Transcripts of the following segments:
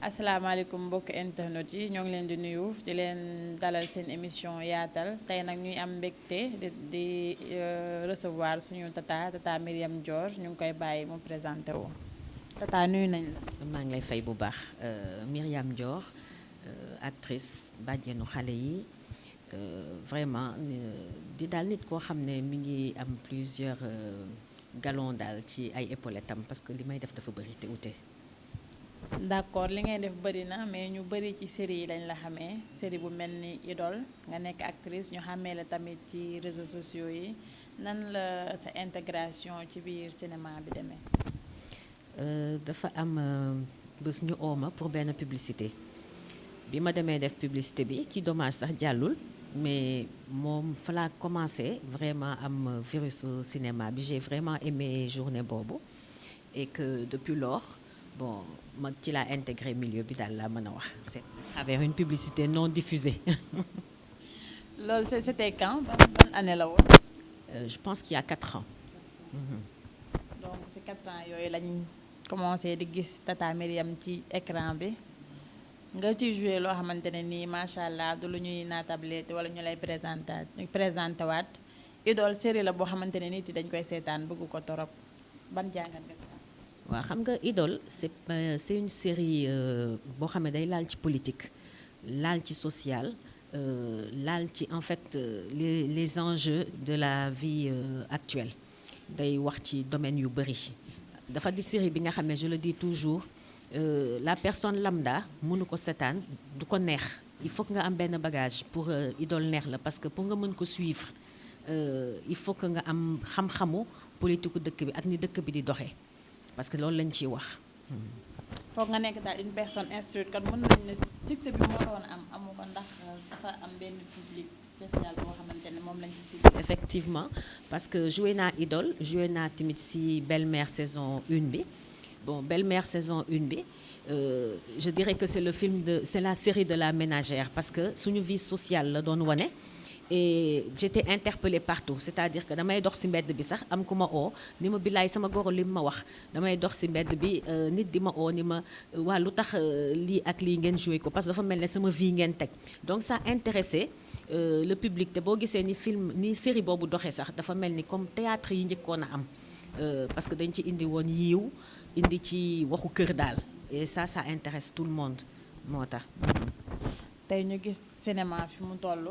asalaamaaleykum mbokk internet yi ñoo ngi leen di nuyu di leen dalal seen émission yaatal tey nag ñuy am mbégte di recevoir suñu tata Myriam Dior ñu ngi koy bàyyi mu présenté wu tata nuyu nañ la. maa ngi lay fay bu baax Myriam Dior actrice bàjjenu xale yi vraiment di daal nit koo xam ne mi ngi am plusieurs galons daal ci ay épaulettes am parce que li may def dafa bëri te ute. d'accord li ngay def bëri na mais ñu bëri ci série yi lañ la xamee série bu mel ni Idole nga nekk actrice ñu xamee la tamit ci réseaux sociaux yi nan la sa intégration ci biir cinéma bi demee. dafa am bés ñu ooma pour benn publicité bi ma demee def publicité bi ci dommage sax jàllul mais moom fa laa commencé vraiment am virus cinéma bi j'ai vraiment aimé journée boobu et que depuis lors bon ma ci laa intégré milieu bi daal laa mën a wax c'est à travers une publicité non diffusée. loolu c'était quand ban année la woon. Je pense qu'il y a 4 ans. donc ci 4 ans yooyu lañ commencé di gis tata Myriam ci écran bi nga ci joué loo xamante ne nii macha allah du lu ñuy naatable wala ñu lay présenté waat Idole série la boo xamante ne nit yi dañ koy seetaan bëgg ko torop ban jàngat nga si am. waaw xam nga Idole c'est une série boo xam ne day laal ci politique laal ci social laal ci en fait les enjeux de la vie actuelle day wax ci domaine yu bëri dafa di série bi nga xam ne je le dis toujours la personne lambda mënu ko seetaan du ko neex il faut que nga am benn bagage pour Idole neex la parce que pour nga mën ko suivre il faut que nga am xam-xamu politique dëkk bi ak ni dëkk bi di doxee parce que loolu lañ ciy wax. foog nga nekk daal une personne instruite kon mën nañ ne succès bi moo doon amu ko ndax dafa am benn public spécial boo xamante ne moom lañ ci ciblé. effectivement parce que joué naa Idole joué naa tamit si Belle-Mère saison 1 bi bon Belle-Mère saison 1 bi je dirais que c'est la série de la ménagère parce que suñu vie sociale la doon wane. et j'étais interpellée partout c'est-à-dire que damay dox ci mbedd bi sax am ku ma oo ni ma billaay sama goro li ma wax damay dox ci mbedd bi nit di ma oo ni ma waa lu tax lii ak lii ngeen joué ko parce que dafa mel ne sama vie ngeen teg donc ça intéressé le public te boo gisee ni série boobu doxee sax dafa mel ni comme théâtre yi njëkkoon a am parce que dañ ci indi woon yiiw indi ci waxu kër daal et ça intéresse tout le monde moo tax. tey ñu gis cinéma fi mu toll.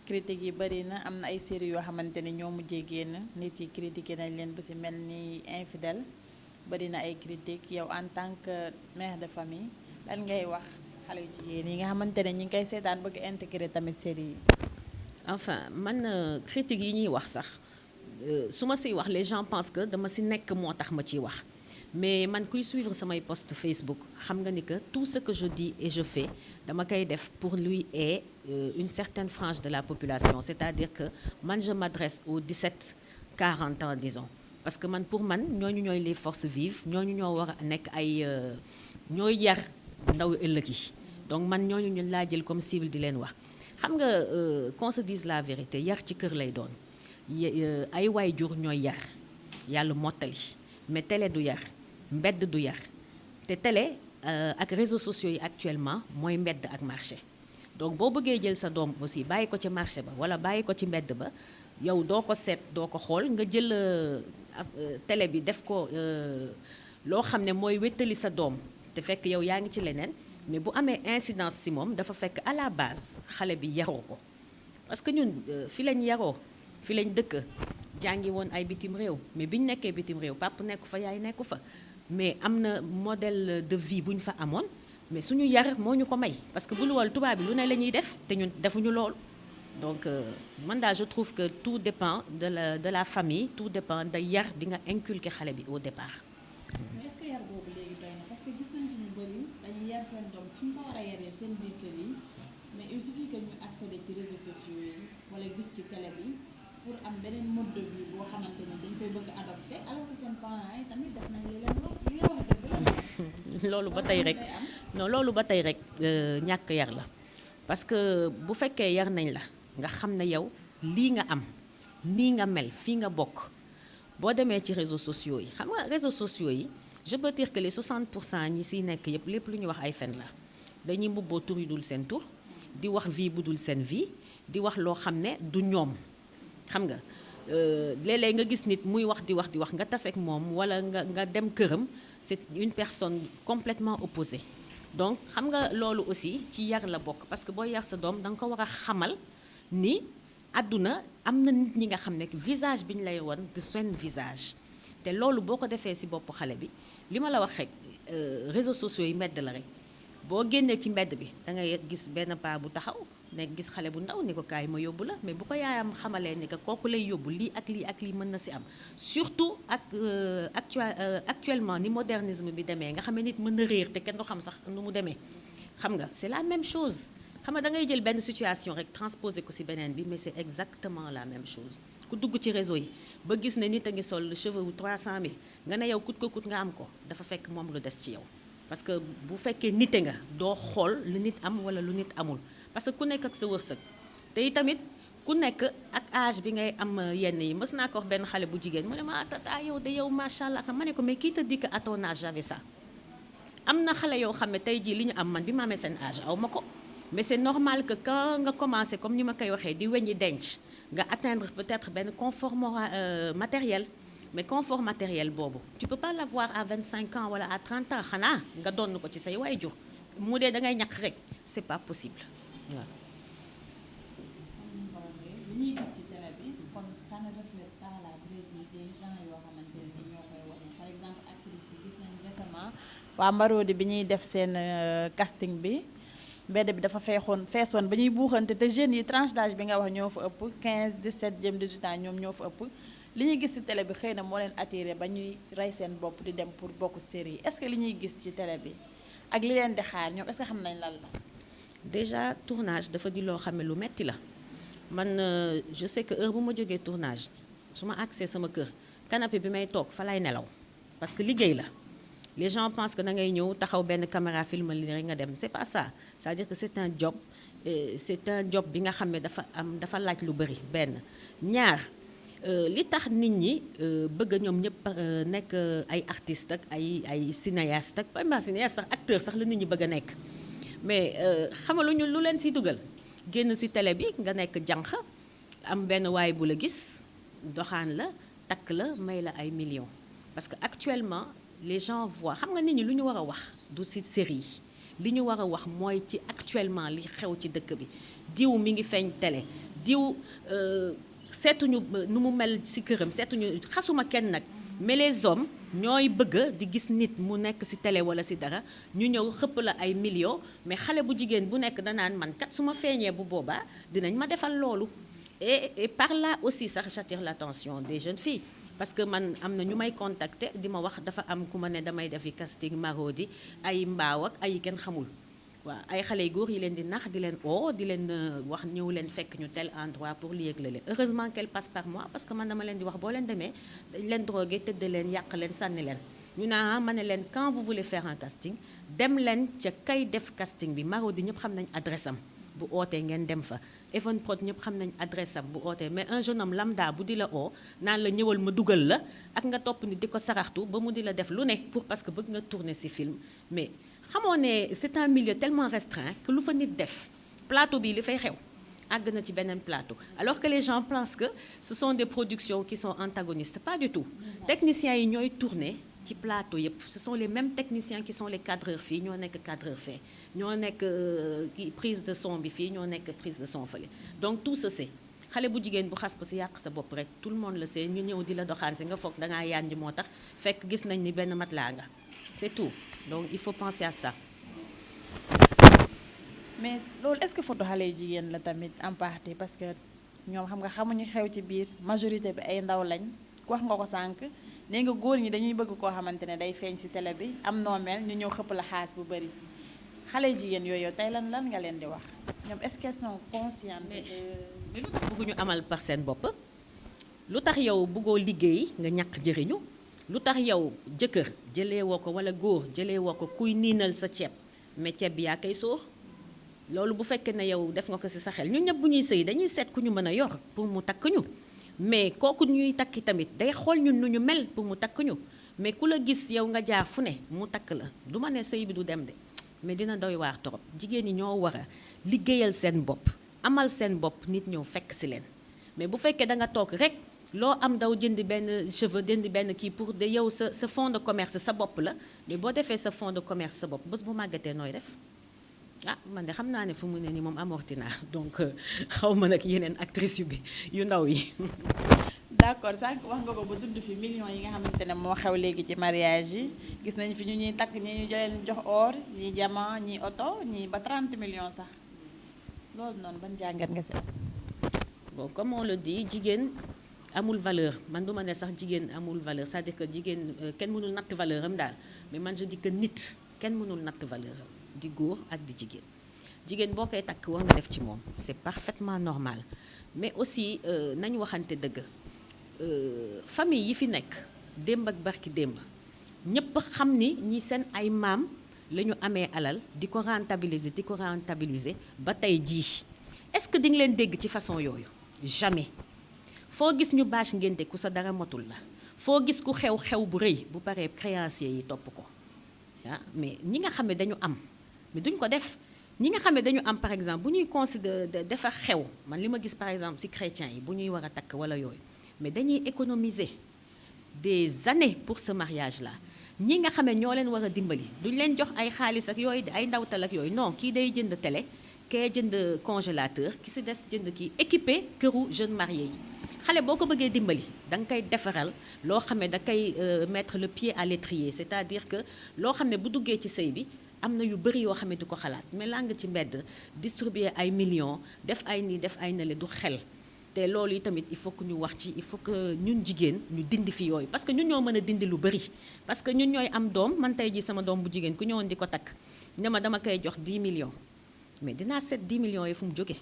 critique yi bëri na am na ay séries yoo xamante ne ñoo mujjee génn nit yi critiqué nañ leen bu ci mel ni infidèle bëri na ay critiques yow en tant que mère de famille lan ngay wax xale yu jigéen yi nga xamante ne ñi ngi koy seetaan bëgg intégré tamit série yi. enfin man critiques yi ñuy wax sax su ma siy wax les gens pensent que dama ci nekk moo tax ma ciy wax mais man kuy suivre samay post Facebook xam nga ni que tout ce que je dis et je fais dama koy def pour lui et une certaine frange de la population c'est-à-dire que man je m'adresse aux 17-40 ans disons parce que man pour man ñooñu ñooy les forces vives ñooñu ñoo war a nekk ay ñooy yar ndaw ëllëg yi donc man ñooñu ñu laa jël comme cible di leen wax xam nga qu'on se dise la vérité yar ci kër lay doon ay waajur ñooy yar yàlla mottali mais télé du yar mbedd du yar te télé ak réseaux sociaux yi actuellement mooy mbedd ak marché donc boo bëggee jël sa doom aussi bàyyi ko ci marché ba wala bàyyi ko ci mbedd ba yow doo ko seet doo ko xool nga jël télé bi def ko loo xam ne mooy wéttali sa doom te fekk yow yaa ngi ci leneen mais bu amee incidence ci moom dafa fekk à la base xale bi yaroo ko parce que ñun fi lañ yaroo fi lañ dëkk jàngi woon ay bitim réew mais bi ñu nekkee bitim réew papa nekku fa yaay nekku fa mais am na modèle de vie bu ñu fa amoon mais suñu yar moo ñu ko may parce que bu lu wal tubaab bi lu ne la ñuy def te ñun defuñu loolu donc man daal je trouve que tout dépend de la famille tout dépend de yar bi nga inculquer xale bi au départ. mais est-ce que yar boobu léegi doy na parce que gis nañ ci ñu bëri dañuy yar seen doom fi ñu ko war a yaree seen biir kër yi mais il suffit que ñu accéder ci réseaux sociaux yi wala gis ci télé bi pour am beneen mode de vie boo xamante ni dañ koy bëgg adopté alors que seen parents yi tamit def nañ li leen wax li nga wax dëgg la. loolu ba tey rek non loolu ba tey rek ñàkk yar la parce que bu fekkee yar nañ la nga xam ne yow lii nga am nii nga mel fii nga bokk boo demee ci réseaux sociaux yi xam nga réseaux sociaux yi je peux dire que les 60% ñi siy nekk yëpp lépp lu ñu wax ay fen la dañuy mbubboo tur yu dul seen tur di wax vie bu dul seen vie di wax loo xam ne du ñoom xam nga léeg-léeg nga gis nit muy wax di wax nga taseeg moom wala nga dem këram c'est une personne complètement opposée donc xam nga loolu aussi ci yar la bokk parce que boo yar sa doom da nga ko war a xamal ni àdduna am na nit ñi nga xam ne visage bi ñu lay won de seen visage te loolu boo ko defee ci boppu xale bi li ma la wax rek réseaux sociaux yi mbedd la rek boo génnee ci mbedd bi da ngay gis benn paa bu taxaw nekk gis xale bu ndaw ni ko kaay ma yóbbu la mais bu ko yaayam xamalee ni que kooku lay yóbbu lii ak lii mën na ci am surtout ak actuellement ni modernisme bi demee nga xam ne nit mën na réer te kenn du xam sax nu mu demee xam nga c'est la même chose xam nga da ngay jël benn situation rek transposer ko ci beneen bi mais c'est exactement la même chose ku dugg ci réseau yi ba gis ne nit a ngi sol cheveux wu 300 000 nga ne yow kut ko kut nga am ko dafa fekk moom lu des ci yow parce que bu fekkee nite nga doo xool lu nit am wala lu nit amul parce que ku nekk ak sa wërsëg te tamit ku nekk ak âge bi ngay am yenn yi mës naa ko wax benn xale bu jigéen mu ne ma tata yow de yow macha allah ma ne ko mais qui te dit que à ton âge j'avais ça am na xale yoo xam ne tey jii li ñu am man bi ma amee seen âge aw ma ko mais c'est normal que quand nga commencé comme ni ma koy waxee di weññi denc nga atteindre peut-être benn confort matériel mais confort matériel boobu tu peux pas l'avoir à 25 ans wala à 30 ans xanaa nga donn ko ci say waajur mu dee da ngay ñàkk rek c'est pas possible waaw. li ñuy gis ci télé bi kon ça ne reflète pas la vraie vie des gens yoo xamante ne ñoo koy wane par exemple actrices yi gis nañ récemment waa Marodi bi ñuy def seen casting bi mbedd bi dafa feesoon ba ñuy buuxante te jeunes yi tranche d'âge bi nga wax ñoo fa ëpp 15 17 jëm 18 ans ñoom ñoo fa ëpp li ñuy gis ci télé bi xëy na moo leen attiré ba ñuy rey seen bopp di dem pour bokk série yi est-ce que li ñuy gis ci télé bi ak li leen di xaar ñoom est-ce que xam nañ lan la. déjà tournage dafa di loo xam ne lu metti la man je sais que heure bu ma jógee tournage su ma accès sama kër canapé bi may toog fa lay nelaw parce que liggéey la les gens pensent que da ngay ñëw taxaw benn caméra film li rek nga dem c'est pas ça c'est-à-dire que c'est un job bi nga xam ne dafa laaj lu bari benn ñaar li tax nit ñi bëgg ñoom ñëpp nekk ay artistes ak ay cinéastes ak pas cinéaste sax acteur sax la nit ñi bëgg a nekk mais xamaluñu lu leen siy dugal génn ci télé bi nga nekk jànq am benn waay bu la gis doxaan la takk la may la ay millions parce que actuellement les gens voient xam nga nit ñi lu ñu war a wax du ci série yi li ñu war a wax mooy ci actuellement li xew ci dëkk bi diw mi ngi feeñ télé diw seetuñu nu mu mel ci këram seetuñu xasuma kenn nag mais les hommes ñooy bëgg di gis nit mu nekk ci télé walla ci dara ñu ñëw xëpp la ay millions mais xale bu jigéen bu nekk danaan man kat su ma feeñee bu boobaa dinañ ma defal loolu et par là aussi sax j'attire l'attention des jeunes filles parce que man am na ñu may contacter di ma wax dafa am ku ma ne damay defi casting Marodi ay mbaaw ak ay kenn xamul waaw ay xale yu góor yi leen di nax di leen di leen wax ñëw leen fekk ñu tel endroit pour li yëgle leen heureusement qu'elle passe par moi parce que man dama leen di wax boo leen demee dañ leen drogué tëdd leen yàq leen sànni leen ñu naa ma ne leen quand vous voulez faire un casting dem leen ca kay def casting bi Marodi ñëpp xam nañ adresse am bu ootee ngeen dem fa Evenprod ñëpp xam nañ adresse am bu ootee mais un jeune homme lambda bu di la naan la ñëwal ma dugal la ak nga topp ni di ko saraxtu ba mu di la def lu ne pour parce que bëgg nga tourner ci film mais xamoo ne c'est un milieu tellement restreint que lu fa nit def plateau bi li fay xew àgg na ci beneen plateau alors que les gens pensent que ce sont des productions qui sont antagonistes pas du tout techniciens yi ñooy tourner ci plateau yëpp ce sont les mêmes techniciens qui sont les cadreurs fii ñoo nekk cadreur fee ñoo nekk prise de son bi fii ñoo nekk prise de son fële donc tout se sait xale bu jigéen bu xas ba ci yàq sa bopp rek tout le monde le sait ñu ñëw di la doxaan si nga foog dangaa yànji moo tax fekk gis nañ ni benn matelas nga c'est tout donc il faut penser à ça. mais loolu est-ce que photo xale yu jigéen la tamit en partie parce que ñoom xam nga xamuñu xew ci biir majorité bi ay ndaw lañ wax nga ko sànq nee nga góor ñi dañuy bëgg koo xamante ne day feeñ ci télé bi am noo mel ñu ñëw xëpp la xaas bu bari xale yu jigéen yooyu tey lan nga leen di wax ñoom est-ce qu'elles sont conscientes mais lu tax bëgguñu amal par seen bopp lu tax yow bëggoo liggéey nga ñàkk jëriñu lu tax yow jëkkër jëlee woo ko walla góor jëlee woo ko kuy niinal sa ceeb mais ceeb bi yaa koy sóor loolu bu fekkee ne yow def nga ko ci sa xel ñun ñëpp bu ñuy sëy dañuy seet ku ñu mën a yor pour mu takk ñu mais kooku ñuy takki tamit day xool ñun nu ñu mel pour mu takk ñu mais ku la gis yow nga jaar fu ne mu takk la du ma ne sëy bi du dem de mais dina doy waar trop jigéen ñi ñoo war a liggéeyal seen bopp amal seen bopp nit ñëw fekk si leen mais bu fekkee da nga toog rek loo am daw jënd benn cheveux jënd benn kii pour de yow sa fonds de commerce sa bopp la mais boo defee sa fonds de commerce sa bopp bés bu màggatee nooy def ah man de xam naa ne fu mu ne nii moom amorti naa donc xaw ma nag yeneen actrice yu ndaw yi. d'accord sànq wax nga ko ba tudd fi millions yi nga xamante ne moo xew léegi ci mariage yi gis nañ fi ñu ñuy takk ñi ñu leen jox or ñi diamant ñi oto ñi ba 30 millions sax loolu noonu ban jàngat nga si am. bon comme on le dit jigéen amul valeur man du ma ne sax jigéen amul valeur c'est-à-dire que jigéen kenn mënul natt valeur am daal mais man je dis que nit kenn mënul natt valeur am di góor ak di jigéen jigéen boo koy takk war nga def ci moom c'est parfaitement normal mais aussi nañu waxante dëgg famille yi fi nekk démb ak barki démb ñëpp xam ni ñi seen ay maam la ñu amee alal di ko rentabiliser ba tey jii est-ce que di nga leen dégg ci façon yooyu jamais foo gis ñu bâche ngénte ku sa dara motul la foo gis ku xew bu rëy bu paree créancier yi topp ko ah mais ñi nga xam ne dañu am mais duñ ko def ñi nga xam ne dañu am par exemple bu ñuy considérer dafa xew man li ma gis par exemple ci chrétiens yi bu ñuy war a takk wala yooyu mais dañuy économiser des années pour ce mariage là ñi nga xam ne ñoo leen war a dimbali duñ leen jox ay xaalis ak yooyu ay ndawtal ak yooyu non kii day jënd télé kee jënd congélateur ki ci des jënd kii équipé këru jeunes mariés yi xale boo ko bëggee dimbali da nga koy defaral loo xam ne da koy mettre le pied à l'étrier c'est-à-dire que loo xam ne bu duggee ci sëy bi am na yu bëri yoo xam ne du ko xalaat mais laa nga ci mbedd distribuer ay millions def ay nii def ay nale du xel te loolu yi tamit il faut que ñu wax ci il faut que ñun jigéen ñu dindi fi yooyu parce que ñun ñoo mën a dindi lu bëri parce que ñun ñooy am doom man tey jii sama doom bu jigéen ku ñëwoon di ko takk ne ma dama koy jox 10 millions mais dinaa seet 10 millions yi fu mu jóge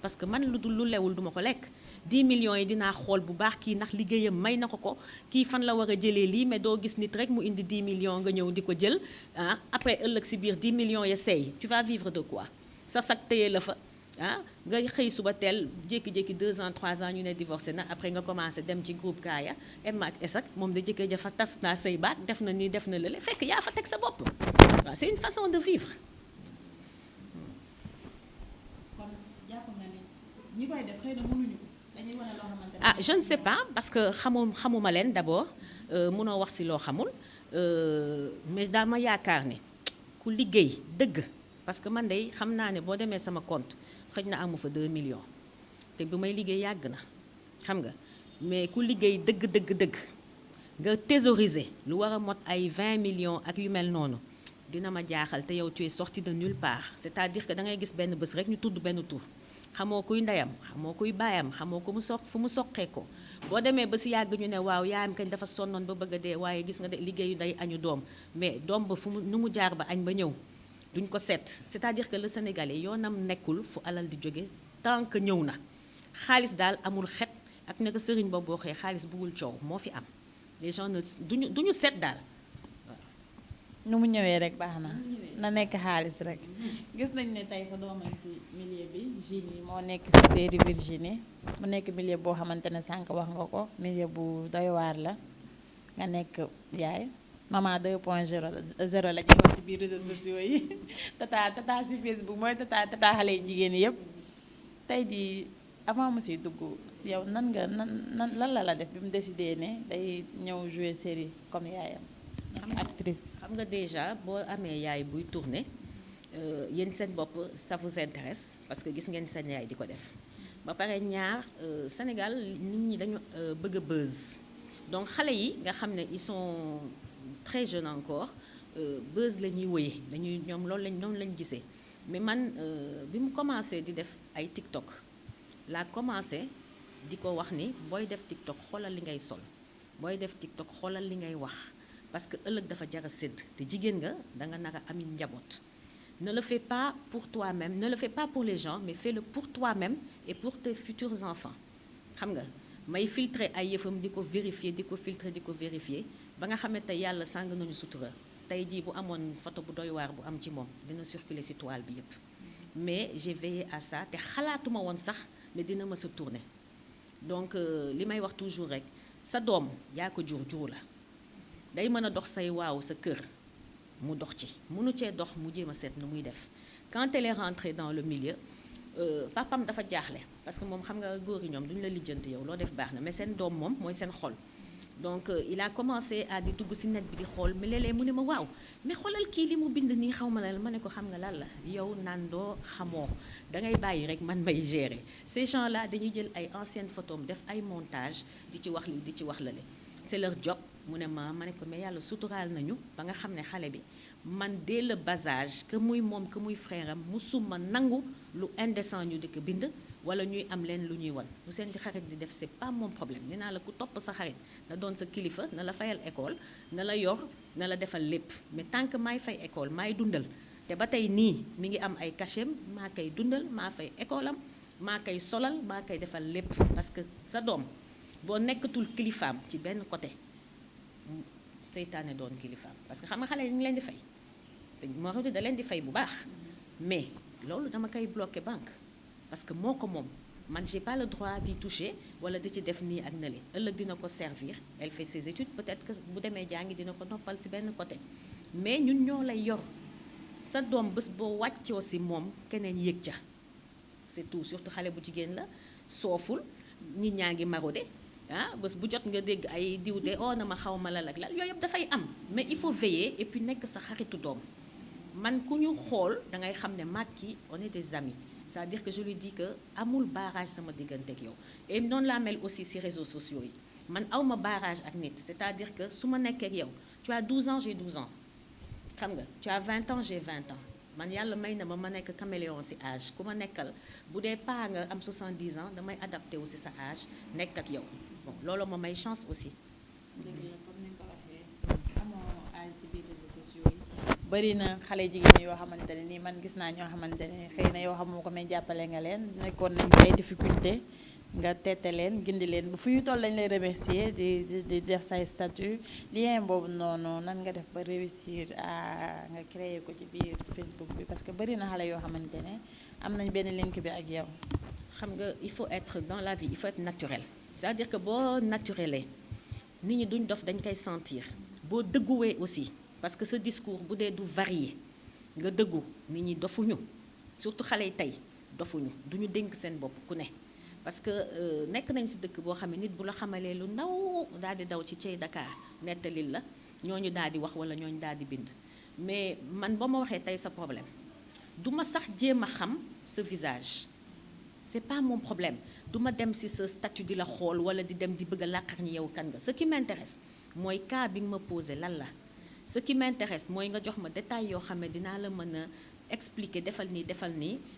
parce que man lu dul lu lewul duma ko lekk 10 millions yi dinaa xool bu baax kii ndax liggéeyam may na ko kii fan la war a jëlee lii mais doo gis nit rek mu indi 10 millions nga ñëw di ko jël ah après ëllëg si biir 10 millions ya seey tu vas vivre de quoi sa sac téye la fa ah nga xëy suba teel jékki-jékki 2 ans 3 ans ñu ne divorcé na après nga commencé dem ci groupe Kaaya M ak S ak moom da jëkkër ja fa tas naa say baat def na nii def na lële fekk yaa fa teg sa bopp waaw c'est une façon de vivre. kon jàpp nga ni ñi koy def xëy na mënuñu ko dañuy wane loo xamante ne ah je ne sais pas parce que xamuma leen d'abord mënoo wax ci loo xamul mais dama yaakaar ne ku liggéey dëgg parce que man de xam naa ne boo demee sama compte xëj na amu fa 2 millions te bu may liggéey yàgg na xam nga mais ku liggéey dëgg nga thésauriser lu war a mot ay 20 millions ak yu mel noonu dina ma jaaxal te yow tu es sorti de nulle part c'est-à-dire que da ngay gis benn bés rek ñu tudd benn tur xamoo kuy ndeyam xamoo kuy baayam xamoo ko fu mu soqee ko boo demee ba si yàgg ñu ne waaw yaayam kañ dafa sonnoon ba bëgg a dee waaye gis nga de liggéeyu day añu doom mais doom ba nu mu jaar ba añ ba ñëw duñ ko seet c'est-à-dire que le Sénégalais yoonam nekkul fu alal di jóge tant que ñëw na xaalis daal amul xet ak ne ko sëriñ boobu boo xee xaalis bëggul coow moo fi am les gens ne duñu seet daal nu mu ñëwee rek baax na nekk xaalis rek gis nañ ne tey sa doomam ci milieu bi Virginie moo nekk ci série Virginie mu nekk milieu boo xamante ne sànq wax nga ko milieu bu doy waar la nga nekk yaay maman 2.0 la ñuy wax ci biir réseaux sociaux yi tata ci Facebook mooy tata xale yu jigéen yëpp tey jii avant mu siy dugg yow nan lan la def bi mu décidé ne day ñëw jouer série comme yaayam actrice. xam nga déjà boo amee yaay buy tourner yéen seen bopp ça vous intéresse parce que gis ngeen seen yaay di ko def ba pare ñaar Sénégal nit ñi dañu bëgg a buzz donc xale yi nga xam ne ils sont très jeunes encore buzz la ñuy wëye dañuy ñoom noonu lañ gisee mais man bi mu commencé di def ay TikTok laa commencé di ko wax ni booy def TikTok xoolal li ngay sol booy def TikTok xoolal li ngay wax parce que ëllëg dafa jar a sédd te jigéen nga da nga nar a ami njaboot ne le fais pas pour toi-même ne le fais pas pour les gens mais fais-le pour toi-même et pour tes futurs enfants xam nga may filtrer ay yëfam di ko vérifier di ko filtrer di ko vérifier ba nga xamante yàlla sàng nañu sutura tey jii bu amoon photo bu doy waar bu am ci moom dina circuler ci toile bi yépp mais j'ai veillé à ça te xalaatuma woon sax ne dina ma sa tourner donc li may wax toujours rek sa doom yaa ko jur la day mën a dox say waaw sa kër mu dox ci mënu cee dox mu jéem a seet nu muy def quand elle est rentrée dans le milieu papam dafa jaaxle parce que moom xam nga góor yi ñoom duñu la lijjanti yow loo def baax na mais seen doom moom mooy seen xol donc il a commencé à di dugg ci net bi di xool mais léeg-léeg mu ne ma waaw mais xoolal kii li mu bind nii xaw ma la ma ne ko xam nga lan la yow naan doo xamoo da ngay bàyyi rek man may gérer ces gens là dañuy jël ay anciennes photos def ay montage di ci wax li di ci wax la le c'est leur job mu ne ma ne ko mais yàlla suturaal nañu ba nga xam ne xale bi man dès le bas âge que muy moom que muy frère am musuma nangu lu indécent ñu di ko bind wala ñuy am leen lu ñuy wan lu seen di xarit di def c'est pas mon problème nee naa la ku topp sa xarit na doon sa kilifa na la fayal école na la yor na la defal lépp mais tant que maay fay école maay dundal te ba tey nii mi ngi am ay cachet maa koy dundal maa fay école am maa koy solal maa koy defal lépp parce que sa doom boo nekkatul kilifaam ci benn côté seytaane doon kilifaam parce que xam nga xale yi ñu ngi leen di fay moo da leen di fay bu baax mais loolu dama koy bloqué banque parce que moo ko moom man j'ai pas le droit d'y toucher wala di ci def nii ak nali ëllëg dina ko servir elle fait ses études peut-être que bu demee jàngi dina ko noppal ci benn côté mais ñun ñoo lay yor sa doom bés boo wàccoo ci moom keneen yëg ca c'est tout surtout xale bu jigéen la sooful nit ñaa ngi marode ah bés bu jot nga dégg ay diw de oh na ma xaw ma la ak la yooyu yëpp dafay am mais il faut veiller et puis nekk sa xaritu doom man ku ñu xool da ngay xam ne mag ki on est des amis c'est-à-dire que je lui dis que amul barrage sama diggante ak yow et noonu laa mel aussi ci réseaux sociaux yi man awma barrage ak nit c'est-à-dire que su ma nekkee ak yow tu as 12 ans j'ai 12 ans xam nga tu as 20 ans j'ai 20 ans man yàlla may na ma nekk caméléon ci âge ku ma nekkal bu dee pas nga am 70 ans damay adapté wu ci sa âge nekk ak yow bon loolu ma may chance aussi. dëgg la comme ni nga ko waxee amoo âge ci biir réseaux sociaux yi bari na xale jigéen yoo xamante ne nii man gis naa ñoo xamante ne xëy na yoo xamoo ko mais jàppale nga leen nekkoon nañ ci ay difficulté nga tette leen gindi leen ba fu ñu toll lañ lay remercier di def say statut lien boobu noonu nan nga def ba réussir à nga créer ko ci biir Facebook bi parce que bari na xale yoo xamante ne am nañ benn link bi ak yow. xam nga il faut être dans la vie il faut être naturel c'est-à-dire que boo naturelé nit ñi duñ dof dañ koy sentir boo dëgguwee aussi parce que ce discours bu dee du varié nga dëggu nit ñi dofuñu surtout xale yi tey dofuñu duñu dénk seen bopp ku ne parce que nekk nañ ci dëkk boo xam ne nit bu la xamalee lu ndaw daal di daw ci cey Dakar nettalil la ñooñu daal di wax wala ñooñu daal di bind mais man boo ma waxee tey sa problème du ma sax jéem a xam sa visage c'est pas mon problème du ma dem ci sa statut di la xool wala di dem di bëgg a làqar ñi yow kan nga ce qui m'intéresse mooy cas bi nga ma posé lan la ce qui m'intéresse mooy nga jox ma détail yoo xam ne dinaa la mën a expliquer defal nii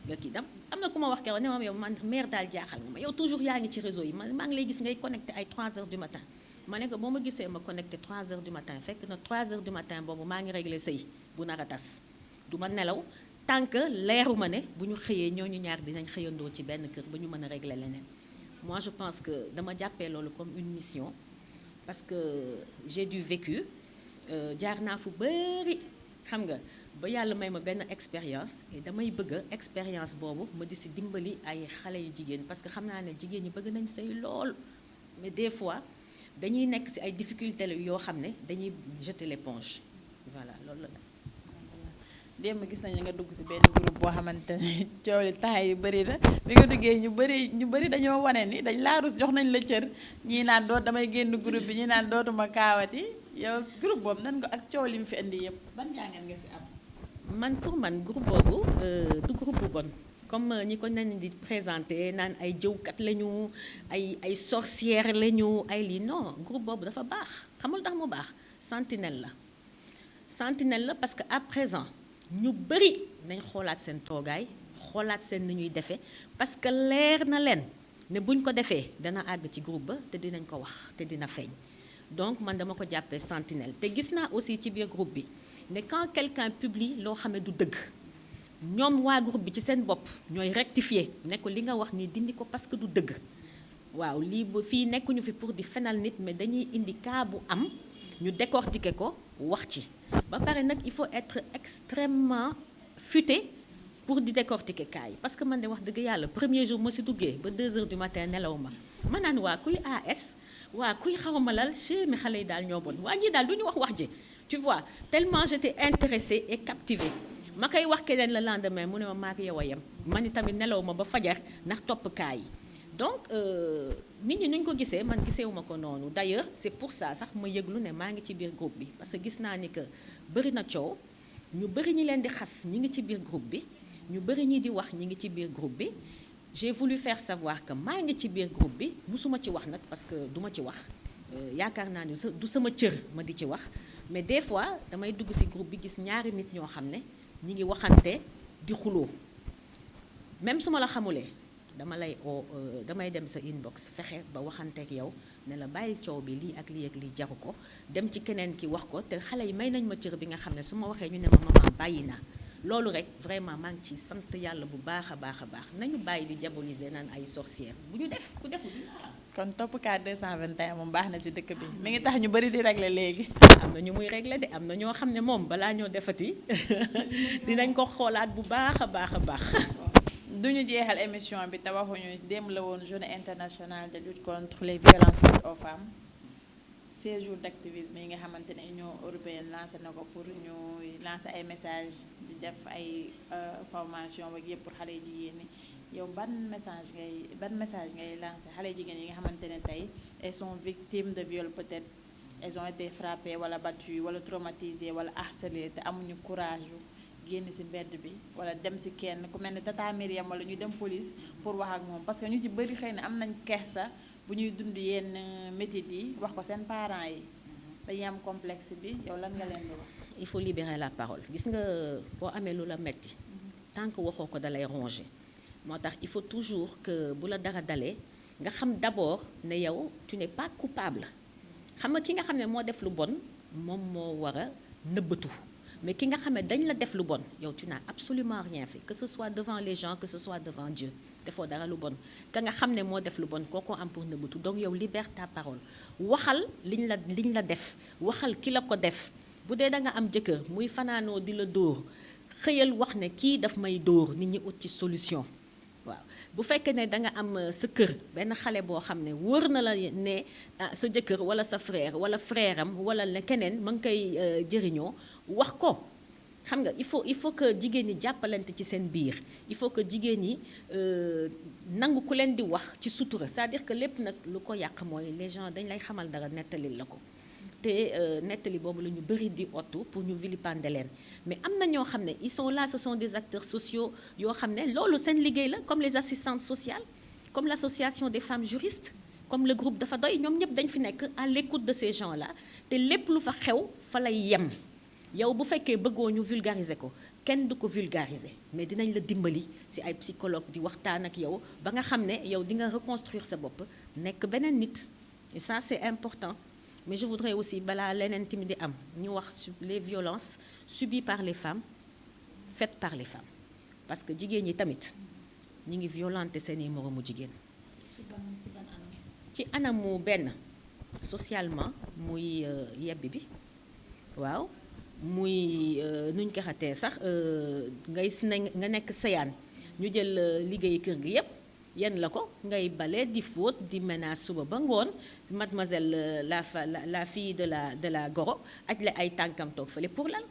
nga kii am na ku ma wax keroog ne ma yow man mère daal jaaxal nga ma yow toujours yaa ngi ci réseau yi maa ngi lay gis ngay connecté ay 3 heures du matin ma ne ko boo ma gisee ma connecté 3 heures du matin fekk na 3 heures du matin boobu maa ngi réglé sëy bu nar a tas du ma nelaw tant que leeru ma ne bu ñu xëyee ñooñu ñaar dinañ xëyandoo ci benn kër ba ñu mën a régler leneen moi je pense que dama jàppee loolu comme une mission parce que j'ai du vécu jaar naa fu bari xam nga ba yàlla may ma benn expérience et damay bëgg expérience boobu ma di si dimbali ay xale yu jigéen parce que xam naa ne jigéen ñi bëgg nañ sëy lool mais des fois dañuy nekk si ay difficultés yoo xam ne dañuy jeter l'éponge voilà loolu la. démb gis nañu nga dugg ci benn groupe boo xamante ne coow li temps yi bëri na bi nga duggee ñu bëri dañoo wane ni dañ laa rus jox nañ la cër ñii naan damay génn groupe bi ñii naan dootuma kaawati yow groupe boobu nan nga ak coow li mu fi indi yëpp ban jàngat nga ci am. man pour man groupe boobu du groupe bu bon comme ñi ko nañ di présenter naan ay jëwkat lañu ay sorcières lañu ay lii non groupe boobu dafa baax xamul tax mu baax sentinelle la parce que à présent. ñu bëri nañ xoolaat seen toogaay xoolaat seen ni ñuy defee parce que leer na leen ne buñ ko defee dana àgg ci groupe ba te dinañ ko wax te dina feeñ donc man dama ko jàppee sentinelle te gis naa aussi ci biir groupe bi ne quand quelqu'un publie loo xam ne du dëgg ñoom waa groupe bi ci seen bopp ñooy rectifier ne ko li nga wax ni dindi ko parce que du dëgg waaw lii ba fii nekkuñu fi pour di fenal nit mais dañuy indi cas bu am ñu décortiquer ko wax ci ba pare nag il faut être extrêmement futé pour di décortiquer cas yi parce que man de wax dëgg yàlla premier jour ma si duggee ba 2 heures du matin nelaw ma ma naan waa kuy AS waa kuy xawma lal chez mi xale yi daal ñoo bon waa ñii daal du ñu wax ji tu vois tellement j'étais intéressée et captivée ma koy wax keneen le lendemain mu ne ma maak yow a yem ma ni tamit nelaw ma ba fajar ndax topp kaa yi donc nit ñi nuñ ko gisee man gisewuma ko noonu d'ailleurs c'est pour ça sax ma yëglu ne maa ngi ci biir groupe bi parce que gis naa ni que bëri na coow ñu bëri ñi leen di xas ñi ngi ci biir groupe bi ñu bëri ñi di wax ñi ngi ci biir groupe bi j'ai voulu faire savoir que maa ngi ci biir groupe bi musuma ci wax nag parce que duma ci wax yaakaar naa ni du sama cër ma di ci wax mais des fois damay dugg ci groupe bi gis ñaari nit ñoo xam ne ñi ngi waxante di xuloo même su ma la xamulee damay dem sa inbox fexe ba waxanteek yow ne la bàyyi coow bi lii ak lii ak lii jaru ko dem ci keneen ki wax ko te xale yi may nañ ma cër bi nga xam ne su ma waxee ñu ne ma maman bàyyi naa loolu rek vraiment maa ngi ci sant yàlla bu baax a baax nañu bàyyi di diaboliser naan ay sorcières bu ñu def ku deful kon toppkat 221 moom baax na ci dëkk bi mi ngi tax ñu bari di régler léegi. am na ñu muy régler de am na ñoo xam ne moom balaa ñoo defati dinañ ko xoolaat bu baax a baax. duñu jeexal émission bi te waxuñu démb la woon journée internationale de lutte contre les violences faites aux femmes 16 jours d'activisme yi nga xamante ne Union européenne lancé na ko pour ñu lancer ay messages di def ay formation ak yëpp pour xale jigéen ñi yow ban message ngay lancer xale jigéen yi nga xamante ne tey elles sont victimes de viol peut-être elles ont été frappées wala battues wala traumatisées wala harcelées te amuñu courage génn ci mbedd bi wala dem ci kenn ku mel ne tata Myriam wala ñu dem police pour wax ak moom parce que ñu ci bëri xëy na am nañ kersa bu ñuy dund yenn métit yi wax ko seen parents yi dañuy am complexe bi yow lan nga leen di wax. il faut libérer la parole gis nga boo amee lu la metti tant que waxoo ko dalay ronger moo tax il faut toujours que bu la dara dalee nga xam d'abord ne yow tu n'es pas coupable xam nga ki nga xam ne moo def lu bon moom moo war a nëbbatu mais ki nga xam ne dañ la def lu bon yow tu n'as absolument rien fait que ce soit devant les gens que ce soit devant Dieu defoo dara lu bon ka nga xam ne moo def lu bon kooko am pour nëbbatu donc yow libère ta parole waxal liñ la def waxal ki la ko def bu dee da nga am jëkkër muy fanaanoo di la dóor xëyal wax ne kii daf may dóor nit ñi ut ci solution waaw bu fekkee ne da nga am sa kër benn xale boo xam ne wóor na la ne sa jëkkër wala sa frère wala frère am wala ne keneen ma ngi koy jëriñoo wax ko xam nga il faut que jigéen ñi jàppalante ci seen biir il faut que jigéen ñi nangu ku leen di wax ci sutura c'est-à-dire que lépp nag lu ko yàq mooy les gens dañ lay xamal dara nettalil la ko te nettali boobu la ñu bëri di ottu pour ñu vilipender leen mais am na ñoo xam ne ils sont là ce sont des acteurs sociaux yoo xam ne loolu seen liggéey la comme les assistantes sociales comme l'association des femmes juristes comme le groupe Dafa Doy ñoom ñëpp dañ fi nekk à l'écoute de ces gens là te lépp lu fa xew fa lay yem yow bu fekkee bëggoo ñu vulgariser ko kenn du ko vulgariser mais dinañ la dimbali ci ay psychologue di waxtaan ak yow ba nga xam ne yow di nga reconstruire sa bopp nekk beneen nit et ça c'est important mais je voudrais aussi balaa leneen tamit di am ñu wax sur les violences subies par les femmes faites par les femmes parce que jigéen ñi tamit ñi ngi violenter seeni moroomu jigéen ci anamu benn socialement muy yebbi bi waaw muy nuñ ko xatee sax nga nekk seyaan ñu jël liggéeyi kër gi yépp yenn la ko ngay bale di fóot di ménage suba ba ngoon mademoiselle la fille de la goro aj la ay tànkam toog fële pour lan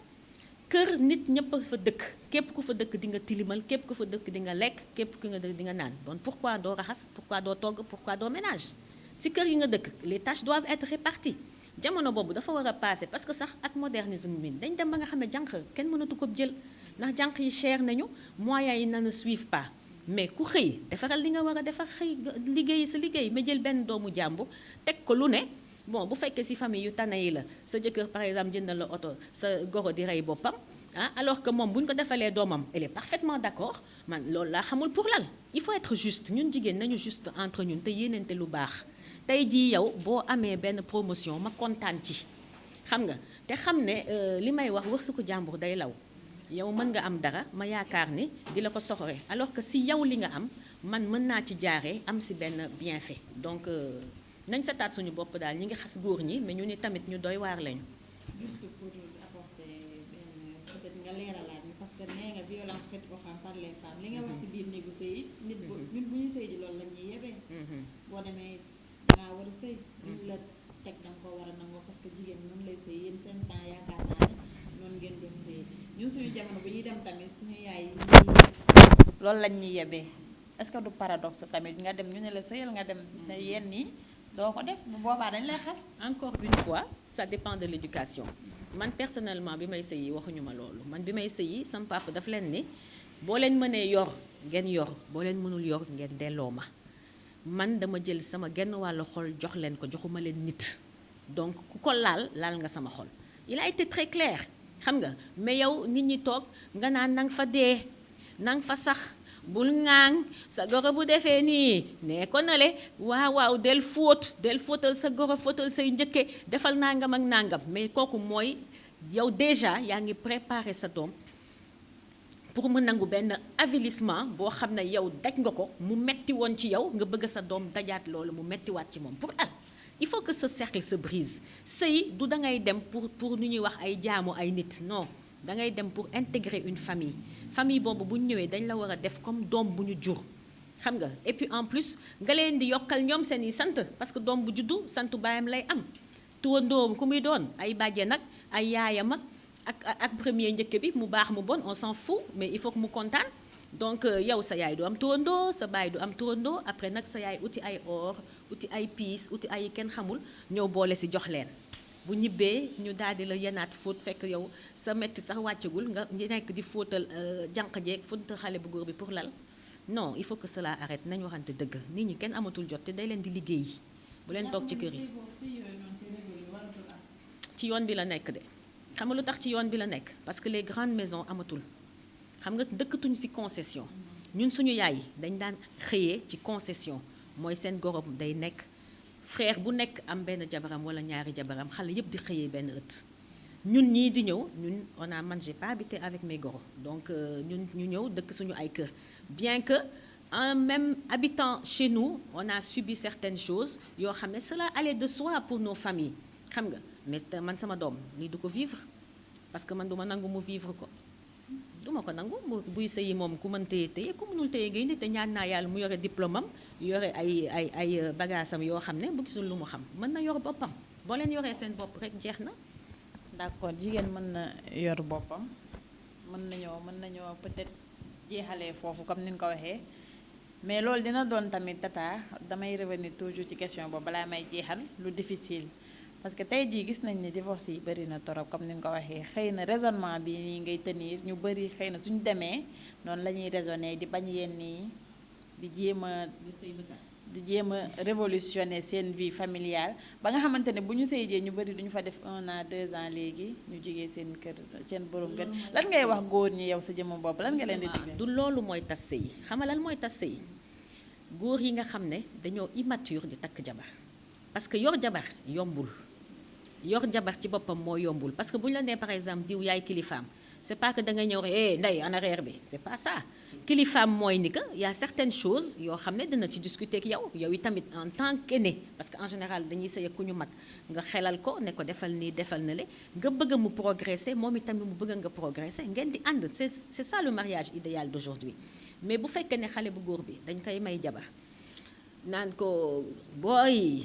kër nit ñëpp fa dëkk képp ku fa dëkk di nga tilimal képp ku fa dëkk di nga lekk képp ku nga dëkk di nga naan bon pourquoi doo raxas pourquoi doo togg pourquoi doo ménage ci kër yi nga dëkk les tâches doivent être réparties jamono boobu dafa war a passer parce que sax ak modernisme bi dañ dem ba nga xam ne jànq kenn mënatu ko jël ndax jànq yi cher nañu moyens yi ne suivent pas mais ku xëy defaral li nga war a defar xëy liggéey sa liggéey ma jël benn doomu jàmbur teg ko lu ne bon bu fekkee ci famille yu tane yi la sa jëkkër par exemple jëndal la oto sa goro di rey boppam alors que moom bu ñu ko defalee doomam elle est parfaitement d'accord man loolu laa xamul pour lan il faut être juste ñun jigéen nañu juste entre ñun te yéenante lu baax tey jii yow boo amee benn promotion ma kontaan ci xam nga te xam ne li may wax wërsëgu jàmbur day law yow mën nga am dara ma yaakaar ni di la ko soxore alors que si yow li nga am man mën naa ci jaaree am si benn bienfait donc nañ setaat suñu bopp daal ñi ngi xas góor ñi mais ñu ni tamit ñu doy waar lañu. juste pour apporter benn peut-être nga leeralaat ñu parce que nee nga violence faite aux femmes par les femmes li nga wax si biir néegu sëy nit bu ñun bu ñu sëy ji loolu la ñuy yebee boo demee dangaa war a sëy ñu la teg danga ko war a nangoo parce que jigéen noonu lay sëy yéen seen temps yaakaar naa ne noonu ngeen doon sëy ñun suñu jamono bu ñuy dem tamit suñu yaay yi loolu lañ ñuy yebee est-ce que du paradoxe tamit nga dem ñu ne la sëyal nga dem ne yenn yi doo ko def bu boobaa dañ lay xas. Encore une fois ça dépend de l'éducation man personnellement bi may sëyi waxuñu ma loolu man bi may sëyi sama papa daf leen ni boo leen mënee yor ngeen yor boo leen mënul yor ngeen delloo ma man dama jël sama genn wàllu xol jox leen ko joxuma leen nit donc ku ko laal nga sama xol il a été très clair xam nga mais yow nit ñi toog nga naan nang fa dee nang fa sax bul ŋaang sa goro bu defee nii nee ko na le waaw del fóotal sa goro fóotal say njëkke defal nangam ak nangam mais kooku mooy yow déjà yaa ngi préparer sa doom pour mu nangu benn avilissement boo xam ne yow daj nga ko mu metti woon ci yow nga bëgg sa doom dajaat loolu mu mettiwaat ci moom pour il faut que ce cercle se brise sëy du da ngay dem pour nu ñuy wax ay jaamu ay nit non da ngay dem pour intégrer une famille boobu bu ñu ñëwee dañ la war a def comme doom bu ñu jur xam nga et puis en plus nga leen di yokkal ñoom seen i sant parce que doom bu juddu santu baayam lay am tuwandoom ku muy doon ay bàjjen nag ay yaayam ak premier njëkk bi mu baax mu bon on s'en fout mais il faut que mu kontaan donc yow sa yaay du am tuwandoo sa baay du am tuwandoo après nag sa yaay uti ay or uti ay piis uti ay kenn xamul ñëw boole si jox leen bu ñibbee ñu daal di la yenaat fóot fekk yow sa metti sax wàccagul nga nekk di fóotal jànq jeeg fóotal xale bu góor bi pour lal non il faut que cela arrête nañu waxante dëgg nit ñi kenn amatul jot te day leen di liggéey bu leen toog ci kër yi ci yoon bi la nekk de xam nga lu tax ci yoon bi la nekk parce que les grandes maisons amatul xam nga dëkkatuñu ci concession ñun suñu yaay dañ daan xëyee ci concession mooy seen gorob day nekk frère bu nekk am benn jabaram wala ñaari jabaram xale yëpp di xëyee benn ëtt ñun ñii di ñëw ñun man j'ai pas habité avec mes goros donc ñun ñu ñëw dëkk suñu ay kër bien que en même habitant chez nous on a subi certaines choses yoo xam ne cela allait de soi pour nos familles xam nga mais man sama doom nii du ko vivre parce que man du ma nangu mu vivre ko du ma ko nangu buy sëyi moom ku mën téye ku mënul téye ngay nit te ñaan naa yàlla mu yore diplôme am yore ay bagaasam yoo xam ne bu gisul lu mu xam mën na yor boppam boo leen yoree seen bopp rek jeex na. d'accord jigéen mën na yor boppam mën nañoo peut-être jeexalee foofu comme ni nga ko waxee mais loolu dina doon tamit tata damay revenir toujours ci question boobu balaa may jeexal lu difficile parce que tey jii gis nañ ni divorce yi bëri na torop comme ni nga ko waxee xëy na raisonnement bi nii ngay tenir ñu bëri xëy na suñu demee noonu la ñuy raisonner di bañ yenn yi di jéem a révolutionner seen vie familiale ba nga xamante ne bu ñu sëyjee ñu bëri duñu fa def 1 an 2 ans léegi ñu jógee seen kër seen borom kër lan ngay wax góor ñi yow sa jëmm bopp lan nga leen di digal. du loolu mooy tas sëy xam nga lan mooy tas sëy góor yi nga xam ne dañoo immature di takk jabar parce que yor jabar yombul yor jabar ci boppam moo yombul parce que bu ñu la nee par exemple diw yaay kilifaam c'est pas que da nga ñëw rek ndey ana reer bi c'est pas ça kilifaam mooy ni que y a certaines choses yoo xam ne dina ci discuter ak yow itamit en tant qu'aîné parce que en général dañuy sëy ak ku ñu mag nga xelal ko ne ko defal nii defal na le nga bëgg mu progresser moom itamit mu bëgg nga progresser ngeen di ànd c'est ça le mariage idéal d'aujourd'hui mais bu fekkee ne xale bu góor bi dañ koy may jabar naan ko booy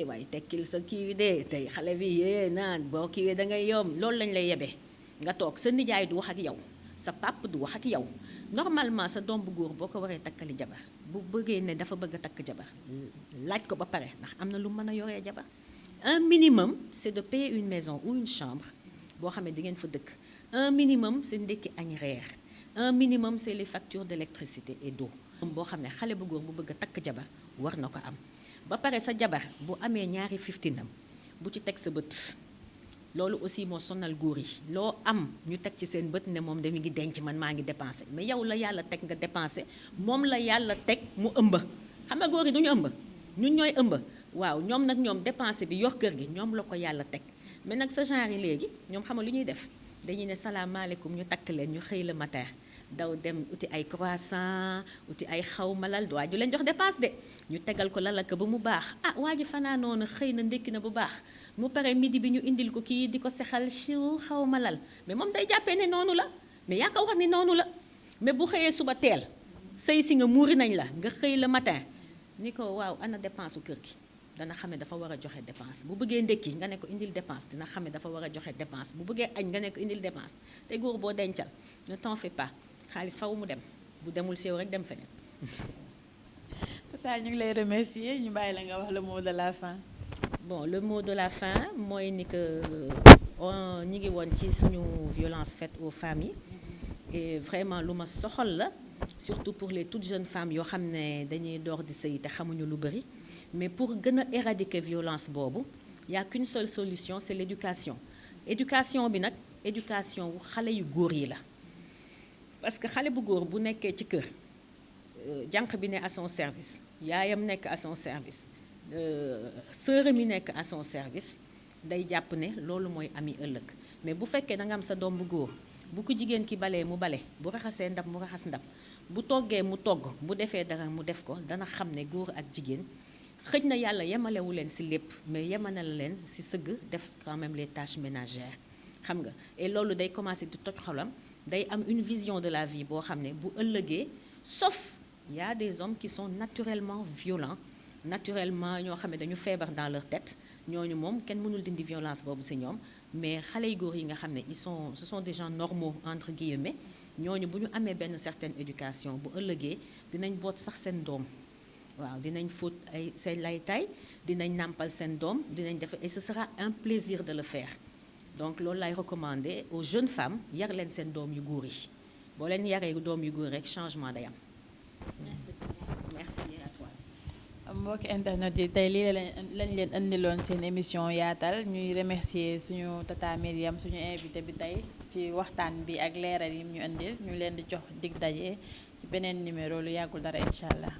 waaye tekkil sa kii de tey xale bi naan boo kiiwee da ngay yomb loolu lañ lay yebee nga toog sa nijaay du wax ak yow sa pap du wax ak yow normalement sa doom bu góor boo ko waree takkali jabar bu bëggee ne dafa bëgg a takk jabar laaj ko ba pare ndax am na lu mën a yoree jabar un minimum c'est de payer une maison ou une chambre boo xam ne di ngeen fa dëkk un minimum c'est ndekki añ reer un minimum c'est les factures d'électricité et d'eau boo xam ne xale bu góor bu bëgg a takk jabar war na ko am ba pare sa jabar bu amee ñaari 15 am bu ci teg sa bët loolu aussi moo sonal góor yi loo am ñu teg ci seen bët ne moom de mi ngi denc man maa ngi dépensé mais yow la yàlla teg nga dépensé moom la yàlla teg mu ëmba xam nga góor yi du ñu ëmb ñun ñooy ëmb waaw ñoom nag ñoom dépensé bi yor kër gi ñoom la ko yàlla teg mais nag sa genre yi léegi ñoom xam nga lu ñuy def dañuy ne salaamaaleykum ñu takk leen ñu xëy le matin daw dem uti ay croissant uti ay xaw malal waa ju leen jox dépense de ñu tegal ko lalaka ba mu baax waa ji fanaanoon na xëy na ndékki na bu baax mu pare midi bi ñu indil ko kii di ko sexal chiw xaw malal mais moom day jàppee ne noonu la mais yaa ko wax ni noonu la mais bu xëyee suba teel sëy si nga muuri nañ la nga xëy le matin ni ko waaw ana dépense su kër gi dana xam ne dafa war a joxe dépense bu bëggee ndékki nga ne ko indil dépense dina xam ne dafa war a joxe dépense bu bëggee añ nga ne ko indil dépense te góor boo dencal ne t'en fais pas xaalis faw mu dem bu demul séew rek dem feneen. tata ñu ngi lay remercier ñu bàyyi la nga wax le mot de la fin. Bon, le mot de la fin mooy ni que ñi ngi woon ci suñu violence faite aux familles et vraiment lu ma soxal la surtout pour les toutes jeunes femmes yoo xam ne dañuy door di sëy te xamuñu lu bëri mais pour gën a éradiquer violence boobu y a qu'une seule solution, c'est l'éducation. Éducation bi nag éducation wu xale yu góor yi la parce que xale bu góor bu nekkee ci kër jànq bi ne à son service yaayam nekk à son service sœuram yi nekk à son service day jàpp ne loolu mooy ami ëllëg mais bu fekkee da nga am sa doom bu góor bu ko jigéen ki balee mu bale bu raxasee ndab mu raxas ndab bu toggee mu togg bu defee dara mu def ko dana xam ne góor ak jigéen xëj na yàlla yemalewu leen ci lépp mais yemale leen ci sëgg def quand même les tâches ménagères xam nga et loolu day commencer di toj xolam day am une vision de la vie boo xam ne bu ëllëgee sauf il y a des hommes qui sont naturellement violents naturellement ñoo xam ne dañu feebar dans leur tête ñooñu moom kenn mënul dindi violence boobu ci ñoom mais xale yu góor yi nga xam ne ce sont des gens normaux entre guillemets ñooñu bu ñu amee benn certaine éducation bu ëllëgee dinañ boot sax seen doom waaw dinañ fóot ay seen laytaay dinañ nàmpal seen doom dinañ def et ce sera un plaisir de le faire donc loolu lay recommander aux jeunes femmes yar leen seen doom yu góor yi boo leen yaree doom yu góor rek changement day am. merci à toi. mbokki internet yi tey lii lañ leen indiloon seen émission yaatal ñuy remercier suñu tata Myriam suñu invité bi tey ci waxtaan bi ak leeral yi ñu indil ñu leen di jox dig daje ci beneen numéro lu yàggul dara incha allah.